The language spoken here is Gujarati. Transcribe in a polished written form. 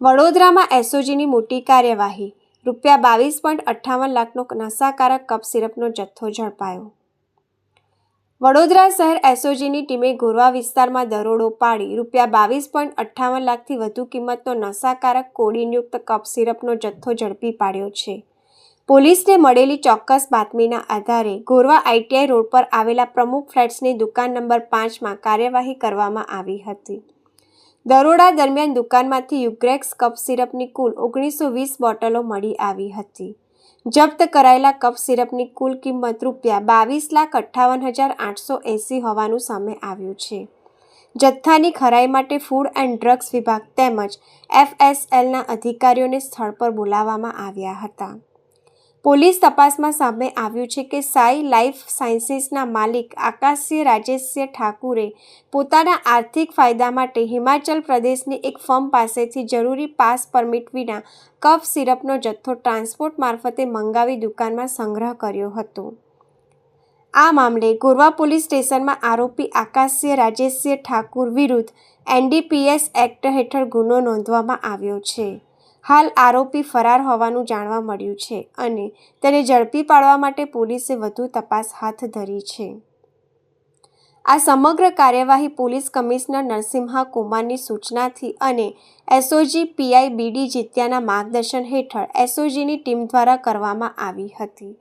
વડોદરામાં એસઓજીની મોટી કાર્યવાહી, ₹22.58 લાખનો નશાકારક કફ સિરપનો જથ્થો ઝડપાયો। વડોદરા શહેર એસઓજીની ટીમે ગોરવા વિસ્તારમાં દરોડો પાડી ₹22.58 લાખથી વધુ કિંમતનો નશાકારક કોડીનયુક્ત કફ સિરપનો જથ્થો ઝડપી પાડ્યો છે। પોલીસને મળેલી ચોક્કસ બાતમીના આધારે ગોરવા આઈટીઆઈ રોડ પર આવેલા પ્રમુખ ફ્લેટ્સની દુકાન નંબર 5માં કાર્યવાહી કરવામાં આવી હતી। દરોડા દરમિયાન દુકાનમાંથી યુગ્રેક્સ કફ સિરપની કુલ 1920 બોટલો મળી આવી હતી। જપ્ત કરાયેલા કફ સિરપની કુલ કિંમત ₹22,58,880 હોવાનું સામે આવ્યું છે। જથ્થાની ખરાઈ માટે ફૂડ એન્ડ ડ્રગ્સ વિભાગ તેમજ FSLના અધિકારીઓને સ્થળ પર બોલાવવામાં આવ્યા હતા। પોલીસ તપાસમાં સામે આવ્યું છે કે સાઈ લાઈફ સાયન્સીસના માલિક આકાશસિંહ રાજેશસિંહ ઠાકુરે પોતાના આર્થિક ફાયદા માટે હિમાચલ પ્રદેશની એક ફર્મ પાસેથી જરૂરી પાસ પરમિટ વિના કફ સિરપનો જથ્થો ટ્રાન્સપોર્ટ મારફતે મંગાવી દુકાનમાં સંગ્રહ કર્યો હતો। આ મામલે ગોરવા પોલીસ સ્ટેશનમાં આરોપી આકાશસિંહ રાજેશસિંહ ઠાકુર વિરુદ્ધ NDPS એક્ટ હેઠળ ગુનો નોંધવામાં આવ્યો છે। હાલ આરોપી ફરાર હોવાનું જાણવા મળ્યું છે અને તેને ઝડપી પાડવા માટે પોલીસે વધુ તપાસ હાથ ધરી છે। આ સમગ્ર કાર્યવાહી પોલીસ કમિશનર નરસિમ્હા કુમારની સૂચનાથી અને એસઓજી પીઆઈ BD જીત્યાના માર્ગદર્શન હેઠળ એસઓજીની ટીમ દ્વારા કરવામાં આવી હતી।